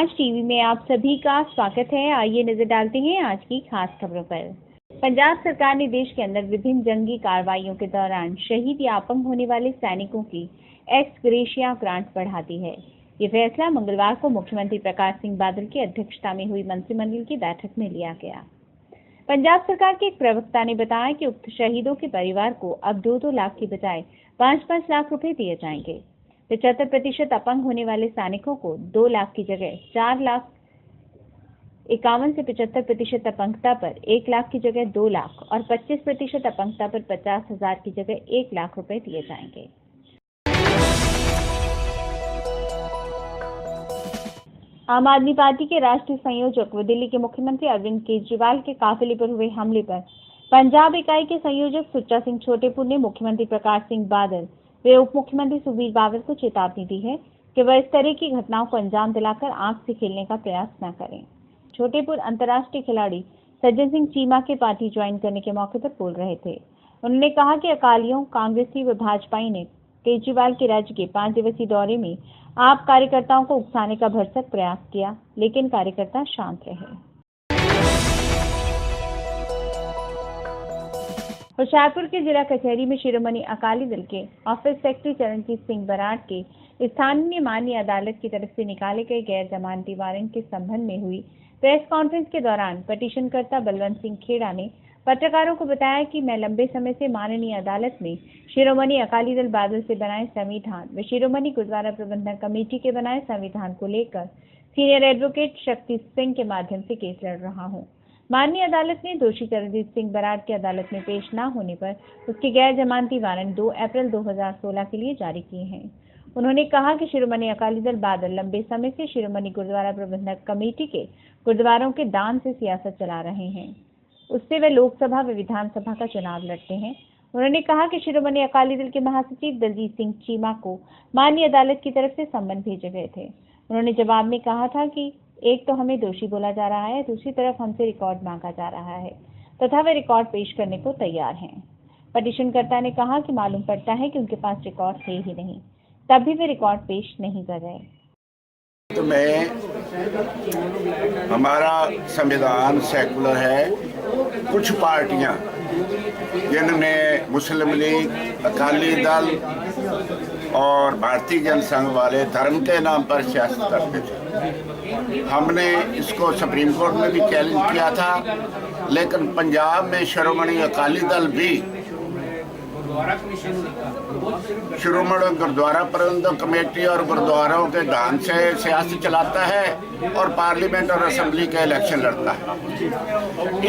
आज टीवी में आप सभी का स्वागत है। आइए नजर डालते हैं आज की खास खबरों पर। पंजाब सरकार ने देश के अंदर विभिन्न जंगी कार्रवाइयों के दौरान शहीद या अपंग होने वाले सैनिकों की एक्स ग्रेशिया ग्रांट बढ़ा दी है। ये फैसला मंगलवार को मुख्यमंत्री प्रकाश सिंह बादल की अध्यक्षता में हुई मंत्रिमंडल की बैठक में लिया गया। पंजाब सरकार के एक प्रवक्ता ने बताया कि उक्त शहीदों के परिवार को अब 2-2 लाख की बजाय 5-5 लाख रुपए दिए जाएंगे। 75% अपंग होने वाले सैनिकों को 2 लाख की जगह 4 लाख, 51 से 75% अपंगता पर 1 लाख की जगह 2 लाख और 25% अपंगता पर 50,000 की जगह 1 लाख रुपए दिए जाएंगे। आम आदमी पार्टी के राष्ट्रीय संयोजक व दिल्ली के मुख्यमंत्री अरविंद केजरीवाल के काफिले पर हुए हमले पर पंजाब इकाई के संयोजक सुच्चा सिंह छोटेपुर ने मुख्यमंत्री प्रकाश सिंह बादल वे उप मुख्यमंत्री सुबीर बावल को चेतावनी दी है कि वह इस तरह की घटनाओं को अंजाम दिलाकर आंख से खेलने का प्रयास न करें। छोटेपुर अंतर्राष्ट्रीय खिलाड़ी सज्जन सिंह चीमा के पार्टी ज्वाइन करने के मौके पर बोल रहे थे। उन्होंने कहा कि अकालियों, कांग्रेसी व भाजपाई ने केजरीवाल के राज्य के 5 दिवसीय दौरे में आप कार्यकर्ताओं को उकसाने का भरसक प्रयास किया, लेकिन कार्यकर्ता शांत रहे। होशियारपुर के जिला कचहरी में शिरोमणि अकाली दल के ऑफिस सेक्रेटरी चरणजीत सिंह बराड़ के स्थानीय माननीय अदालत की तरफ से निकाले गए गैर जमानती वारंट के संबंध में हुई प्रेस कॉन्फ्रेंस के दौरान पिटीशनकर्ता बलवंत सिंह खेड़ा ने पत्रकारों को बताया कि मैं लंबे समय से माननीय अदालत में शिरोमणि अकाली दल बादल से बनाए संविधान व शिरोमणि गुरुद्वारा प्रबंधन कमेटी के बनाए संविधान को लेकर सीनियर एडवोकेट शक्ति सिंह के माध्यम से केस लड़ रहा हूं। माननीय अदालत ने दोषी चरणजीत सिंह बराड़ के अदालत में पेश न होने पर उसके गैर जमानती वारंट 2 अप्रैल 2016 के लिए जारी किए हैं। उन्होंने कहा कि शिरोमणि अकाली दल बादल लंबे समय से शिरोमणि गुरुद्वारा प्रबंधक कमेटी के गुरुद्वारों के दान से सियासत चला रहे हैं। उससे वे लोकसभा व विधानसभा का चुनाव लड़ते हैं। उन्होंने कहा कि शिरोमणि अकाली दल के महासचिव दलजीत सिंह चीमा को माननीय अदालत की तरफ से सम्मन भेजे गए थे। उन्होंने जवाब में कहा था कि एक तो हमें दोषी बोला जा रहा है, दूसरी तरफ हमसे रिकॉर्ड मांगा जा रहा है तथा वे रिकॉर्ड पेश करने को तैयार हैं। पिटीशनकर्ता ने कहा कि मालूम पड़ता है कि उनके पास रिकॉर्ड है ही नहीं, तब भी वे रिकॉर्ड पेश नहीं कर रहे। तो हमारा संविधान सेकुलर है। कुछ पार्टियां जिनमें मुस्लिम लीग, अकाली दल और भारतीय जनसंघ वाले धर्म के नाम पर सियासत करते थे। हमने इसको सुप्रीम कोर्ट में भी चैलेंज किया था, लेकिन पंजाब में शिरोमणि अकाली दल भी शिरोमणि गुरुद्वारा प्रबंधक कमेटी और गुरुद्वारों के दान से सियासत चलाता है और पार्लियामेंट और असेंबली के इलेक्शन लड़ता है।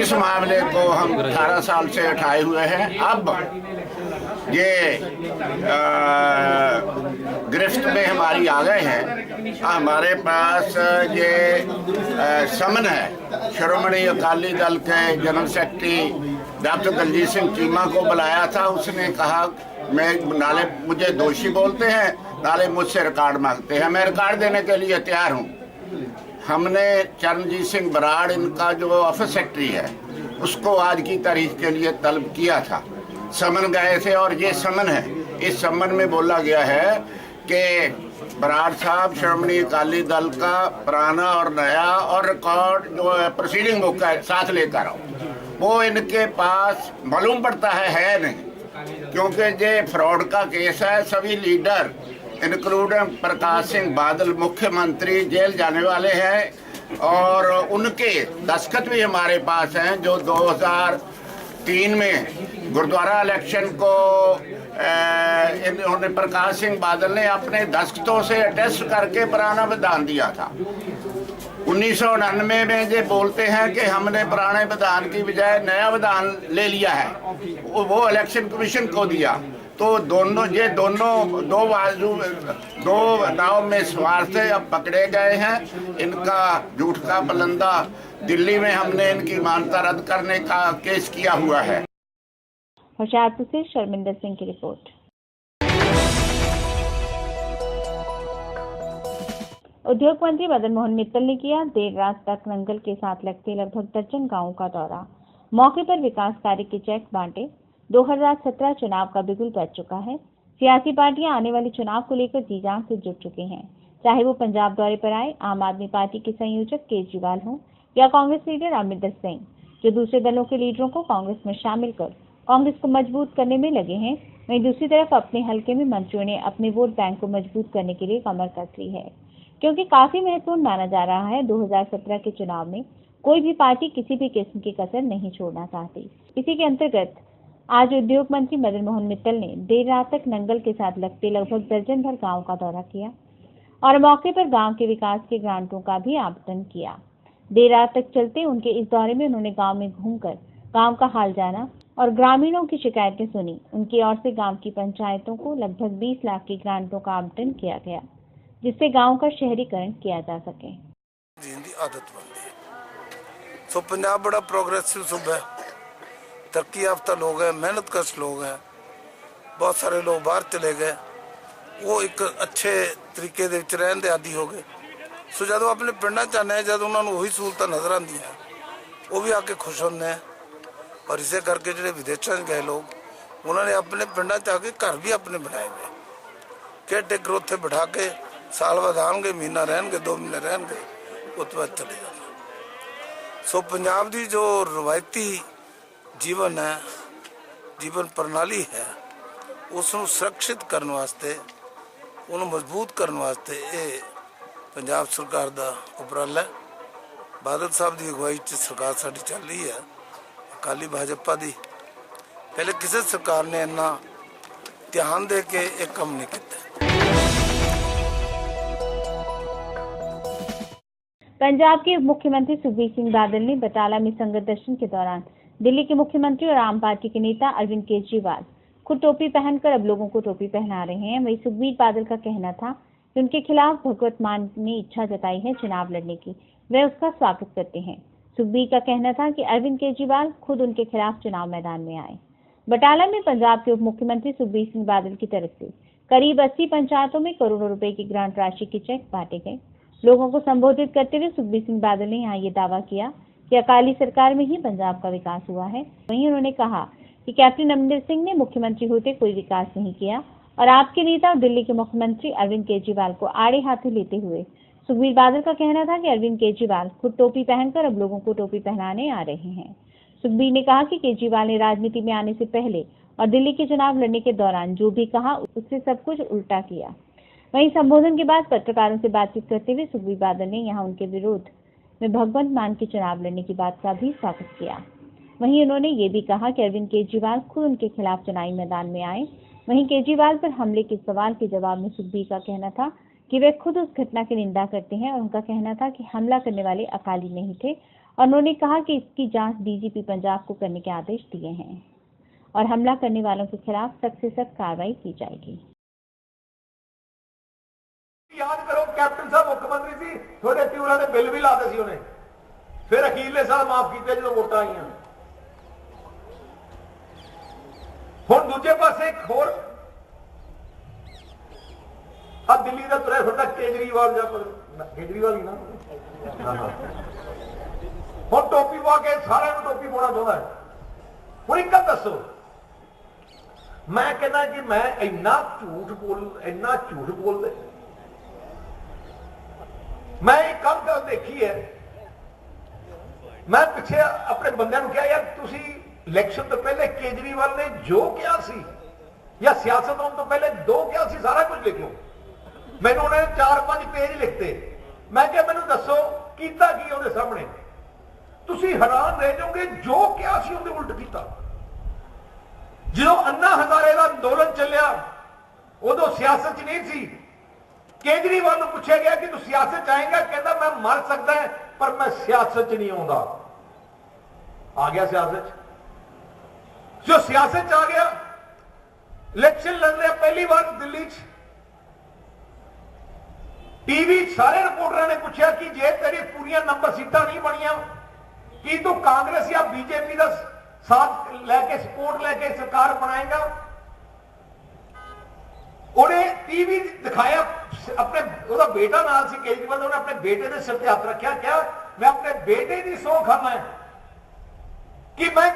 इस मामले को हम 18 साल से उठाए हुए हैं। अब ये गिरफ्त में हमारी आ गए हैं। हमारे पास ये समन है। शिरोमणि अकाली दल के general secretary doctor Daljit Singh Cheema को बुलाया था। उसने कहा मैं नाले मुझे दोषी बोलते हैं, नाले मुझसे रिकॉर्ड मांगते हैं। मैं रिकॉर्ड देने के लिए तैयार हूँ। हमने चरणजीत सिंह बराड़, इनका जो ऑफिस सेक्रेटरी है, उसको आज की तारीख के लिए तलब किया था। समन गए थे और ये समन है। इस समन में बोला गया है कि बराड़ साहब शिरोमणि अकाली दल का पुराना और नया और रिकॉर्ड जो है प्रोसीडिंग बुक है साथ लेकर आओ। वो इनके पास मालूम पड़ता है नहीं, क्योंकि ये फ्रॉड का केस है। सभी लीडर इंक्लूडिंग प्रकाश सिंह बादल मुख्यमंत्री जेल जाने वाले हैं और उनके दस्तखत भी हमारे पास हैं, जो 2003 में गुरुद्वारा इलेक्शन को इन्होंने प्रकाश सिंह बादल ने अपने दस्तखतों से अटेस्ट करके पुराना विधान दिया था। 1999 में ये बोलते हैं कि हमने पुराने विधान की बजाय नया विधान ले लिया है, वो इलेक्शन कमीशन को दिया। तो दोनों दो नाव में सवार थे, अब पकड़े गए हैं। इनका झूठ का पलंदा दिल्ली में हमने इनकी मान्यता रद्द करने का केस किया हुआ है। होशियारपुर से शर्मिंदर सिंह की रिपोर्ट। उद्योग मंत्री मदन मोहन मित्तल ने किया देर रात तक नंगल के साथ लगते लगभग दर्जन गांवों का दौरा। मौके पर विकास कार्य के चेक बांटे। 2017 चुनाव का बिगुल बज चुका है। सियासी पार्टियां आने वाले चुनाव को लेकर जी जान से जुट चुकी हैं। चाहे वो पंजाब दौरे पर आए आम आदमी पार्टी के संयोजक केजरीवाल हों या कांग्रेस लीडर अमरिंदर सिंह, जो दूसरे दलों के लीडरों को कांग्रेस में शामिल कर कांग्रेस को मजबूत करने में लगे हैं। वहीं दूसरी तरफ अपने हलके में मंत्रियों ने अपने वोट बैंक को मजबूत करने के लिए कमर कस ली है, क्योंकि काफी महत्वपूर्ण माना जा रहा है 2017 के चुनाव में कोई भी पार्टी किसी भी किस्म की कसर नहीं छोड़ना चाहती। इसी के अंतर्गत आज उद्योग मंत्री मदन मोहन मित्तल ने देर रात तक नंगल के साथ लगते लगभग दर्जन भर गाँव का दौरा किया और मौके पर गांव के विकास के ग्रांटों का भी आवंटन किया। देर रात तक चलते उनके इस दौरे में उन्होंने गांव में घूमकर गांव का हाल जाना और ग्रामीणों की शिकायतें सुनी। उनकी ओर से गांव की पंचायतों को लगभग 20 लाख की ग्रांटों का आवंटन किया गया, जिससे गांव का शहरीकरण किया जा सके। आदत बन गई। सो पंजाब बड़ा प्रोग्रेसिव सूबा है, तरक्की याफ्ता लोग हैं, मेहनतकश लोग हैं। बहुत सारे लोग बाहर चले गए, वो एक अच्छे तरीके ਦੇ ਵਿੱਚ ਰਹਿਣ ਦੇ ਆਦੀ ਹੋ ਗਏ। ਸੋ ਜਦੋਂ ਆਪਣੇ ਪਿੰਡਾਂ ਚ ਆਨੇ ਜਦ ਉਹਨਾਂ ਨੂੰ ਉਹੀ ਸਹੂਲਤਾਂ ਨਜ਼ਰ ਆਉਂਦੀਆਂ ਉਹ ਵੀ ਆ ਕੇ ਖੁਸ਼ ਹੁੰਦੇ ਆ। और इसे करके ਜਿਹੜੇ ਵਿਦੇਸ਼ਾਂ 'ਚ ਗਏ ਲੋਕ ਉਹਨਾਂ ਨੇ ਆਪਣੇ ਪਿੰਡਾਂ 'ਚ ਆ ਕੇ ਘਰ ਵੀ ਆਪਣੇ ਬਣਾਏ ਹੋਏ। केयर टेकर ਉੱਥੇ ਬਿਠਾ ਕੇ ਸਾਲ ਬਾਅਦ ਆਉਣਗੇ, ਮਹੀਨਾ ਰਹਿਣਗੇ, 2 ਮਹੀਨੇ ਰਹਿਣਗੇ, ਉਸ ਤੋਂ ਬਾਅਦ ਚਲੇ ਜਾਣਗੇ। ਸੋ ਪੰਜਾਬ ਦੀ ਜੋ ਰਵਾਇਤੀ ਜੀਵਨ ਹੈ, ਜੀਵਨ ਪ੍ਰਣਾਲੀ ਹੈ, ਉਸ ਨੂੰ ਸੁਰੱਖਿਅਤ ਕਰਨ ਵਾਸਤੇ, ਉਹਨੂੰ ਮਜ਼ਬੂਤ ਕਰਨ ਵਾਸਤੇ ਇਹ ਪੰਜਾਬ ਸਰਕਾਰ ਦਾ ਉਪਰਾਲਾ ਹੈ। ਬਾਦਲ ਸਾਹਿਬ ਦੀ ਅਗਵਾਈ 'ਚ ਸਰਕਾਰ ਸਾਡੀ ਚੱਲ ਰਹੀ ਹੈ, ਅਕਾਲੀ ਭਾਜਪਾ ਦੀ। ਪਹਿਲੇ ਕਿਸੇ ਸਰਕਾਰ ਨੇ ਇੰਨਾ ਧਿਆਨ ਦੇ ਕੇ ਇਹ ਕੰਮ ਨਹੀਂ ਕੀਤਾ। पंजाब के मुख्यमंत्री सुखबीर सिंह बादल ने बटाला में संगत दर्शन के दौरान दिल्ली के मुख्यमंत्री और आम पार्टी के नेता अरविंद केजरीवाल खुद टोपी पहनकर अब लोगों को टोपी पहना रहे हैं। वहीं सुखबीर बादल का कहना था कि उनके खिलाफ भगवत मान ने इच्छा जताई है चुनाव लड़ने की, वे उसका स्वागत करते हैं। सुखबीर का कहना था कि अरविंद केजरीवाल खुद उनके खिलाफ चुनाव मैदान में आए। बटाला में पंजाब के उप मुख्यमंत्री सुखबीर सिंह बादल की तरफ से करीब 80 पंचायतों में करोड़ों रुपए की ग्रांट राशि के चेक बांटे गए। लोगों को संबोधित करते हुए सुखबीर सिंह बादल ने यहाँ ये दावा किया कि अकाली सरकार में ही पंजाब का विकास हुआ है। वहीं उन्होंने कहा कि कैप्टन अमरिंदर सिंह ने मुख्यमंत्री होते कोई विकास नहीं किया और आपके नेता और दिल्ली के मुख्यमंत्री अरविंद केजरीवाल को आड़े हाथों लेते हुए सुखबीर बादल का कहना था कि अरविंद केजरीवाल खुद टोपी पहनकर अब लोगों को टोपी पहनाने आ रहे हैं। सुखबीर ने कहा कि केजरीवाल ने राजनीति में आने से पहले और दिल्ली के चुनाव लड़ने के दौरान जो भी कहा उससे सब कुछ उल्टा किया। वहीं संबोधन के बाद पत्रकारों से बातचीत करते हुए सुखबीर बादल ने यहां उनके विरोध में भगवंत मान के चुनाव लड़ने की बात का भी स्वागत किया। वहीं उन्होंने ये भी कहा कि अरविंद केजरीवाल खुद उनके खिलाफ चुनावी मैदान में आए। वहीं केजरीवाल पर हमले के सवाल के जवाब में सुखबीर का कहना था कि वे खुद उस घटना की निंदा करते हैं और उनका कहना था कि हमला करने वाले अकाली नहीं थे और उन्होंने कहा कि इसकी जांच डीजीपी पंजाब को करने के आदेश दिए हैं और हमला करने वालों के खिलाफ सख्त से सख्त कार्रवाई की जाएगी। याद करो कैप्टन साहब मुख्यमंत्री सी, थोड़े प्यूरा ने बिल भी लाते सी उन्हें, फिर अखीरले साल माफ किए जो वोटां आईयां। हुण दूजे पासे एक होर अब दिल्ली का तुरे फिरदा केजरीवाल केजरीवाल ही ना हुण टोपी पा के सारे टोपी पाना चाहता है। हुण एक गल दसो, मैं कहना कि मैं इन्ना झूठ बोलते मैं एक कम गल देखी है। मैं पिछे अपने बंदे कहा यार तुसी इलेक्शन तो पहले केजरीवाल ने जो क्या सी या सियासत होने तो पहले दो क्या सी सारा कुछ लिख लो। मैंने उन्होंने 4-5 पेज लिखते, मैं क्या मैंने दसो कीता की उन्हें सामने, तुसी हैरान रह जाओगे जो क्या सी उन्हें उल्ट किया। जो अन्ना हजारे का अंदोलन चलिया उदो सियासत नहीं सी। केजरीवाल को पूछा गया कि तू सियासत आएगा, कहता मैं मर सकता है पर मैं सियासत नहीं आऊंगा। आ गया सियासत, जो सियासत आ गया इलेक्शन लड़ रहे पहली बार दिल्ली टीवी सारे रिपोर्टरों ने पूछा कि जे तेरी पूरी नंबर सीटा नहीं बनिया कि तू कांग्रेस या बीजेपी का साथ लेके सपोर्ट लेके सरकार बनाएगा। उन्हें टीवी दिखाया अपने ਉਹਦਾ बेटा नाल सी केजरीवाल, उन्हें अपने बेटे के सिर पे हाथ रखा, क्या मैं अपने बेटे की सौं खाना है कि मैं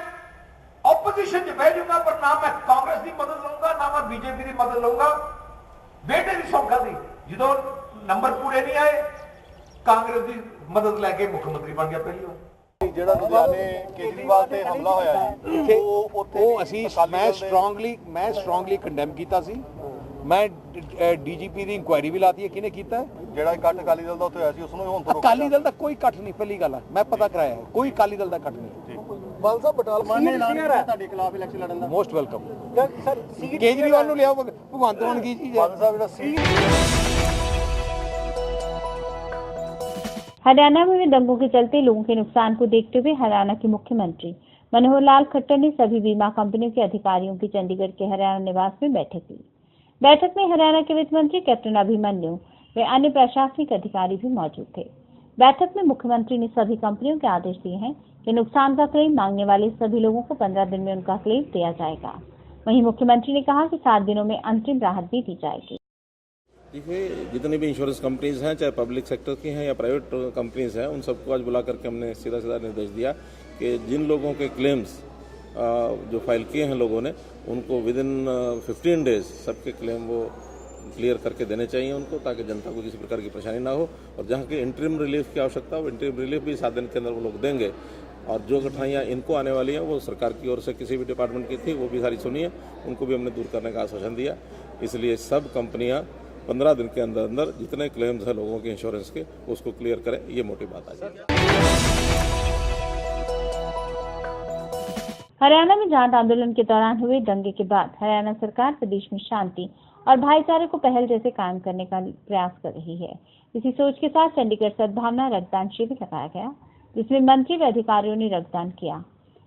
ऑपोजिशन च बह जाऊंगा पर ना मैं कांग्रेस की मदद लूंगा ना मैं बीजेपी की मदद लूंगा। बेटे की सौं खाधी जो नंबर पूरे नहीं आए, कांग्रेस की मदद लैके मुख्यमंत्री बन गया पहली बार। ਜਿਹੜਾ ਲੁਧਿਆਣੇ ਕੇਜਰੀਵਾਲ ਤੇ ਹਮਲਾ ਹੋਇਆ ਹੈ ਉਹ ਅਸੀਂ ਮੈਂ ਸਟਰੋਂਗਲੀ ਕੰਡੈਮ ਕੀਤਾ ਸੀ। ਮੈਂ ਡੀਜੀਪੀ ਦੀ ਇਨਕੁਆਇਰੀ ਵੀ ਲਾਤੀ ਹੈ ਕਿਹਨੇ ਕੀਤਾ ਹੈ। ਜਿਹੜਾ ਇਕੱਠ ਅਕਾਲੀ ਦਲ ਦਾ ਉੱਥੇ ਹੋਇਆ ਸੀ ਉਸ ਨੂੰ ਹੁਣ ਤੋਂ ਅਕਾਲੀ ਦਲ ਦਾ ਕੋਈ ਇਕੱਠ ਨਹੀਂ, ਪਹਿਲੀ ਗੱਲ ਹੈ ਮੈਂ ਪਤਾ ਕਰਾਇਆ ਹੈ, ਕੋਈ ਅਕਾਲੀ ਦਲ ਦਾ ਇਕੱਠ ਨਹੀਂ। ਬਾਲ ਸਾਹਿਬ ਬਟਾਲਮਾਨ ਨੇ ਐਲਾਨ ਕੀਤਾ ਤੁਹਾਡੇ ਖਿਲਾਫ ਇਲੈਕਸ਼ਨ ਲੜਨ ਦਾ। Most welcome. ਸਰ ਕੇਜਰੀਵਾਲ ਨੂੰ ਲਿਆਓ, ਭਗਵੰਤ ਮਾਨ ਕੀ ਚੀਜ਼ ਹੈ। ਬਾਲ ਸਾਹਿਬ ਜਿਹੜਾ हरियाणा में भी दंगों के चलते लोगों के नुकसान को देखते हुए हरियाणा के मुख्यमंत्री मनोहर लाल खट्टर ने सभी बीमा कंपनियों के अधिकारियों की चंडीगढ़ के हरियाणा निवास में बैठक ली। बैठक में हरियाणा के वित्त मंत्री कैप्टन अभिमन्यु व अन्य प्रशासनिक अधिकारी भी मौजूद थे। बैठक में मुख्यमंत्री ने सभी कंपनियों के आदेश दिए हैं कि नुकसान का क्लेम मांगने वाले सभी लोगों को 15 दिन में उनका क्लेम दिया जाएगा। वहीं मुख्यमंत्री ने कहा कि 7 दिनों में अंतरिम राहत भी दी जाएगी। देखिए, जितनी भी इंश्योरेंस कंपनीज हैं, चाहे पब्लिक सेक्टर की हैं या प्राइवेट कंपनीज हैं, उन सबको आज बुला करके हमने सीधा निर्देश दिया कि जिन लोगों के क्लेम्स जो फाइल किए हैं लोगों ने, उनको विद इन 15 डेज सबके क्लेम वो क्लियर करके देने चाहिए उनको, ताकि जनता को किसी प्रकार की परेशानी ना हो। और जहाँ की इंटरिम रिलीफ की आवश्यकता हो, इंटरिम रिलीफ भी 7 दिन के अंदर वो लोग देंगे। और जो कठिनाइयाँ इनको आने वाली हैं वो सरकार की ओर से किसी भी डिपार्टमेंट की थी, वो भी सारी सुनी है, उनको भी हमने दूर करने का आश्वासन दिया। इसलिए सब कंपनियाँ 15 दिन के अंदर अंदर जितने क्लेम्स हैं लोगों के इंश्योरेंस के, उसको क्लियर करें, ये मोटी बात आज है। हरियाणा में जाट आंदोलन के दौरान हुए दंगे के बाद हरियाणा सरकार प्रदेश में शांति और भाईचारे को पहल जैसे कायम करने का प्रयास कर रही है। इसी सोच के साथ चंडीगढ़ सद्भावना रक्तदान शिविर लगाया गया, जिसमें मंत्री व अधिकारियों ने रक्तदान किया।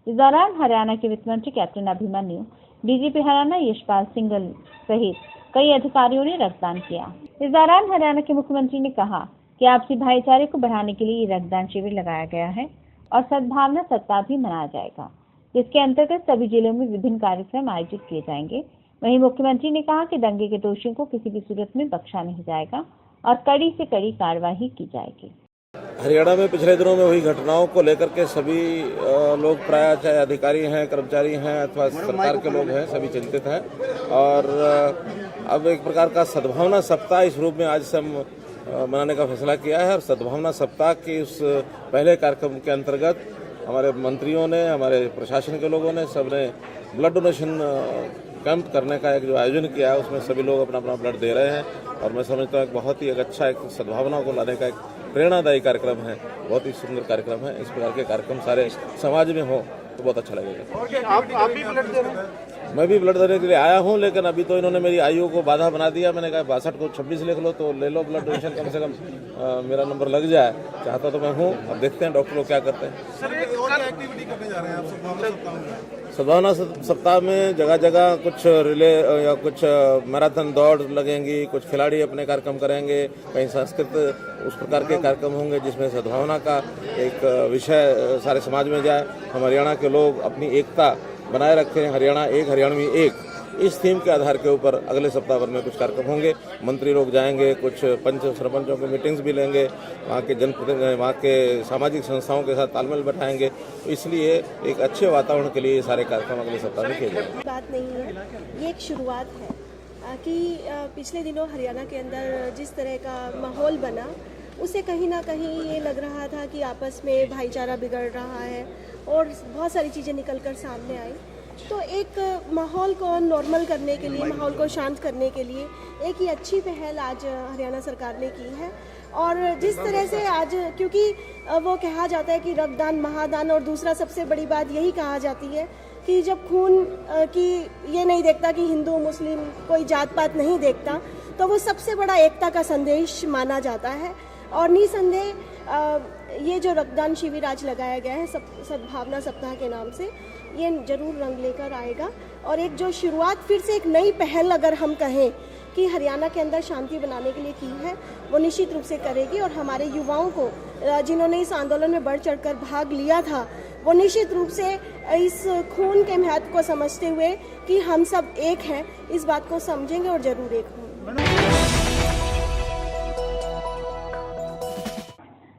इस दौरान हरियाणा के वित्त मंत्री कैप्टन अभिमन्यु, डीजीपी हरियाणा यशपाल सिंघल सहित कई अधिकारियों ने रक्तदान किया। इस दौरान हरियाणा के मुख्यमंत्री ने कहा कि आपसी भाईचारे को बढ़ाने के लिए ये रक्तदान शिविर लगाया गया है और सद्भावना सप्ताह भी मनाया जाएगा, जिसके अंतर्गत सभी जिलों में विभिन्न कार्यक्रम आयोजित किए जाएंगे। वहीं मुख्यमंत्री ने कहा कि दंगे के दोषियों को किसी भी सूरत में बख्शा नहीं जाएगा और कड़ी से कड़ी कार्रवाई की जाएगी। हरियाणा में पिछले दिनों में हुई घटनाओं को लेकर के सभी लोग, प्राय चाहे अधिकारी हैं, कर्मचारी हैं अथवा सरकार के लोग हैं, सभी चिंतित हैं। और अब एक प्रकार का सद्भावना सप्ताह इस रूप में आज से हम मनाने का फैसला किया है। और सद्भावना सप्ताह के उस पहले कार्यक्रम के अंतर्गत हमारे मंत्रियों ने, हमारे प्रशासन के लोगों ने, सबने ब्लड डोनेशन कैंप करने का एक जो आयोजन किया है, उसमें सभी लोग अपना अपना ब्लड दे रहे हैं। और मैं समझता हूँ बहुत ही एक अच्छा, एक सद्भावना को लाने का एक प्रेरणादायी कार्यक्रम है, बहुत ही सुंदर कार्यक्रम है। इस प्रकार के कार्यक्रम सारे समाज में हो तो बहुत अच्छा लगेगा। आप भी ब्लड दे रहे हैं? मैं भी ब्लड देने के लिए आया हूं, लेकिन अभी तो इन्होंने मेरी आयु को बाधा बना दिया। मैंने कहा 62 को 26 लिख लो तो ले लो ब्लड डोनेशन, कम से कम मेरा नंबर लग जाए। चाहता तो मैं हूं, अब देखते हैं डॉक्टर लोग क्या करते हैं। सर एक और एक्टिविटी करने जा रहे हैं आप सद्भावना सप्ताह में? सद्भावना सप्ताह में जगह जगह कुछ रिले या कुछ मैराथन दौड़ लगेंगी, कुछ खिलाड़ी अपने कार्यक्रम करेंगे, कहीं संस्कृत उस प्रकार के कार्यक्रम होंगे जिसमें सद्भावना का एक विषय सारे समाज में जाए। हम हरियाणा के लोग अपनी एकता बनाए रखें, हरियाणा एक, हरियाणवी एक, इस थीम के आधार के ऊपर अगले सप्ताह भर में कुछ कार्यक्रम होंगे। मंत्री लोग जाएंगे, कुछ पंच सरपंचों की मीटिंग्स भी लेंगे, वहाँ के जनप्रतिनिधि, वहाँ के सामाजिक संस्थाओं के साथ तालमेल बैठाएंगे। तो इसलिए एक अच्छे वातावरण के लिए सारे कार्यक्रम अगले सप्ताह में किए जाएंगे। बात नहीं है, ये एक शुरुआत है कि पिछले दिनों हरियाणा के अंदर जिस तरह का माहौल बना, उसे कहीं ना कहीं ये लग रहा था कि आपस में भाईचारा बिगड़ रहा है और बहुत सारी चीज़ें निकल कर सामने आई। तो एक माहौल को नॉर्मल करने के लिए, माहौल को शांत करने के लिए एक ही अच्छी पहल आज हरियाणा सरकार ने की है। और जिस तरह से आज, क्योंकि वो कहा जाता है कि रक्तदान महादान, और दूसरा सबसे बड़ी बात यही कहा जाती है कि जब खून की ये नहीं देखता कि हिंदू मुस्लिम कोई जात पात नहीं देखता, तो वो सबसे बड़ा एकता का संदेश माना जाता है। और निसंदेह ये जो रक्तदान शिविर आज लगाया गया है सद्भावना सप्ताह के नाम से, ये जरूर रंग लेकर आएगा। और एक जो शुरुआत फिर से एक नई पहल अगर हम कहें कि हरियाणा के अंदर शांति बनाने के लिए की है, वो निश्चित रूप से करेगी। और हमारे युवाओं को, जिन्होंने इस आंदोलन में बढ़ चढ़कर भाग लिया था, वो निश्चित रूप से इस खून के महत्व को समझते हुए कि हम सब एक हैं, इस बात को समझेंगे और जरूर एक होंगे।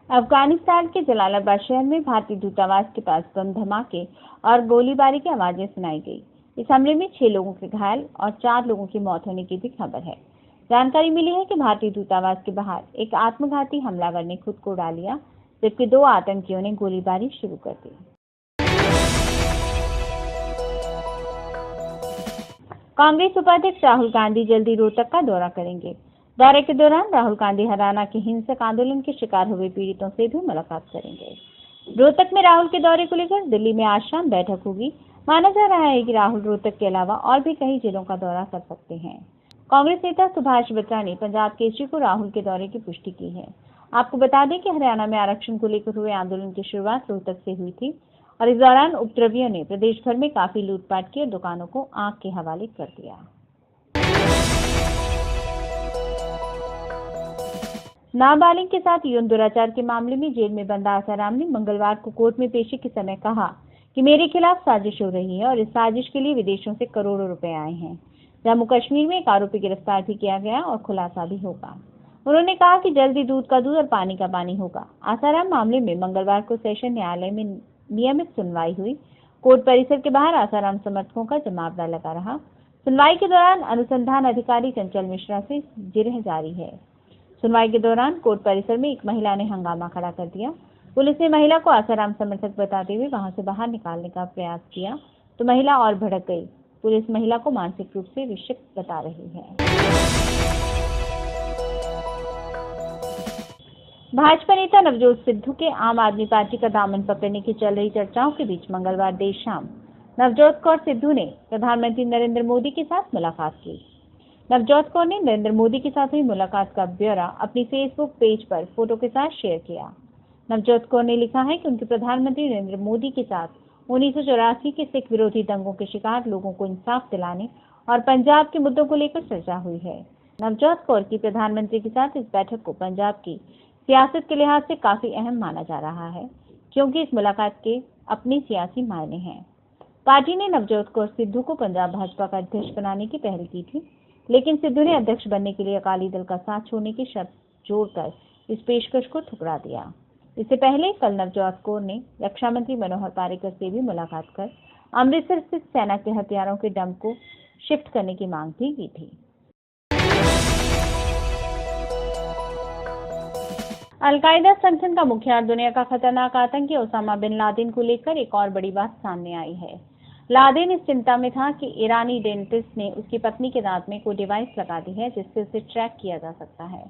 अफगानिस्तान के जलालाबाद शहर में भारतीय दूतावास के पास बम धमाके और गोलीबारी की आवाजें सुनाई गई। इस हमले में 6 लोगों के घायल और 4 लोगों की मौत होने की भी खबर है। जानकारी मिली है कि भारतीय दूतावास के बाहर एक आत्मघाती हमलावर ने खुद को उड़ा लिया, जबकि 2 आतंकियों ने गोलीबारी शुरू कर दी। कांग्रेस उपाध्यक्ष राहुल गांधी जल्दी रोहतक का दौरा करेंगे। दौरे के दौरान राहुल गांधी हरियाणा के हिंसक आंदोलन के शिकार हुए पीड़ितों से भी मुलाकात करेंगे। रोहतक में राहुल के दौरे को लेकर दिल्ली में आज शाम बैठक होगी। माना जा रहा है कि राहुल रोहतक के अलावा और भी कई जिलों का दौरा कर सकते हैं। कांग्रेस नेता सुभाष बत्रा ने पंजाब केसरी को राहुल के दौरे की पुष्टि की है। आपको बता दें कि हरियाणा में आरक्षण को लेकर हुए आंदोलन की शुरुआत रोहतक से हुई थी और इस दौरान उपद्रवियों ने प्रदेश भर में काफी लूटपाट की और दुकानों को आग के हवाले कर दिया। नाबालिग के साथ यौन दुराचार के मामले में जेल में बंद आसाराम ने मंगलवार को कोर्ट में पेशी के समय कहा कि मेरे खिलाफ साजिश हो रही है और इस साजिश के लिए विदेशों से करोड़ों रुपए आए हैं। जम्मू कश्मीर में एक आरोपी गिरफ्तार भी किया गया और खुलासा भी होगा। उन्होंने कहा कि जल्दी दूध का दूध और पानी का पानी होगा। आसाराम मामले में मंगलवार को सेशन न्यायालय में नियमित सुनवाई हुई। कोर्ट परिसर के बाहर आसाराम समर्थकों का जमावड़ा लगा रहा। सुनवाई के दौरान अनुसंधान अधिकारी चंचल मिश्रा से जिरह जारी है। सुनवाई के दौरान कोर्ट परिसर में एक महिला ने हंगामा खड़ा कर दिया। पुलिस ने महिला को आसाराम समर्थक बताते हुए वहां से बाहर निकालने का प्रयास किया तो महिला और भड़क गई। पुलिस महिला को मानसिक रूप से विक्षिप्त बता रही है। भाजपा नेता नवजोत सिद्धू के आम आदमी पार्टी का दामन पकड़ने की चल रही चर्चाओं के बीच मंगलवार देर शाम नवजोत कौर सिद्धू ने प्रधानमंत्री नरेंद्र मोदी के साथ मुलाकात की। नवजोत कौर ने नरेंद्र मोदी के साथ हुई मुलाकात का ब्यौरा अपनी फेसबुक पेज पर फोटो के साथ शेयर किया। नवजोत कौर ने लिखा है कि उनके प्रधानमंत्री नरेंद्र मोदी के साथ 1984 के सिख विरोधी दंगों के शिकार लोगों को इंसाफ दिलाने और पंजाब के मुद्दों को लेकर चर्चा हुई है। नवजोत कौर की प्रधानमंत्री के साथ इस बैठक को पंजाब की सियासत के लिहाज से काफी अहम माना जा रहा है, क्योंकि इस मुलाकात के अपने सियासी मायने हैं। पार्टी ने नवजोत कौर सिद्धू को पंजाब भाजपा का अध्यक्ष बनाने की पहल की थी, लेकिन सिद्धू ने अध्यक्ष बनने के लिए अकाली दल का साथ छोड़ने की शर्त जोड़कर इस पेशकश को ठुकरा दिया। इससे पहले कल नवजोत कौर ने रक्षा मंत्री मनोहर पार्रिकर से भी मुलाकात कर अमृतसर स्थित सेना के हथियारों के डंप को शिफ्ट करने की मांग भी की थी। अलकायदा संगठन का मुखिया और दुनिया का खतरनाक आतंकी ओसामा बिन लादेन को लेकर एक और बड़ी बात सामने आई है। लादेन इस चिंता में था कि ईरानी डेंटिस्ट ने उसकी पत्नी के दांत में कोई डिवाइस लगा दी है जिससे उसे ट्रैक किया जा सकता है।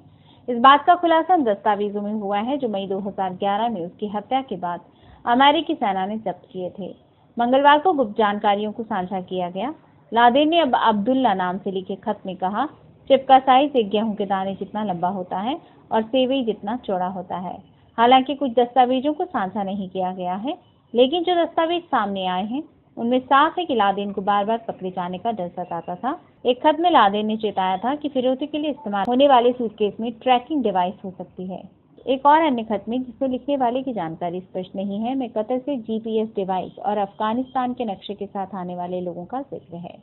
इस बात का खुलासा दस्तावेजों में हुआ है जो मई 2011 में उसकी हत्या के बाद अमेरिकी सेना ने जब्त किए थे। मंगलवार को गुप्त जानकारियों को साझा किया गया। लादेन ने अब अब्दुल्ला नाम से लिखे खत में कहा, चिप का साइज एक गेहूं के दाने जितना लंबा होता है और सेवई जितना चौड़ा होता है। हालांकि कुछ दस्तावेजों को साझा नहीं किया गया है, लेकिन जो दस्तावेज सामने आए हैं उनमें साफ है कि लादेन को बार बार पकड़े जाने का डर सताता था। एक खत में लादेन ने चेताया था कि फिरौती के लिए इस्तेमाल होने वाले सूटकेस में ट्रैकिंग डिवाइस हो सकती है। एक और अन्य खत में, जिसमें लिखने वाले की जानकारी स्पष्ट नहीं है, में कतर से GPS डिवाइस और अफगानिस्तान के नक्शे के साथ आने वाले लोगों का जिक्र है।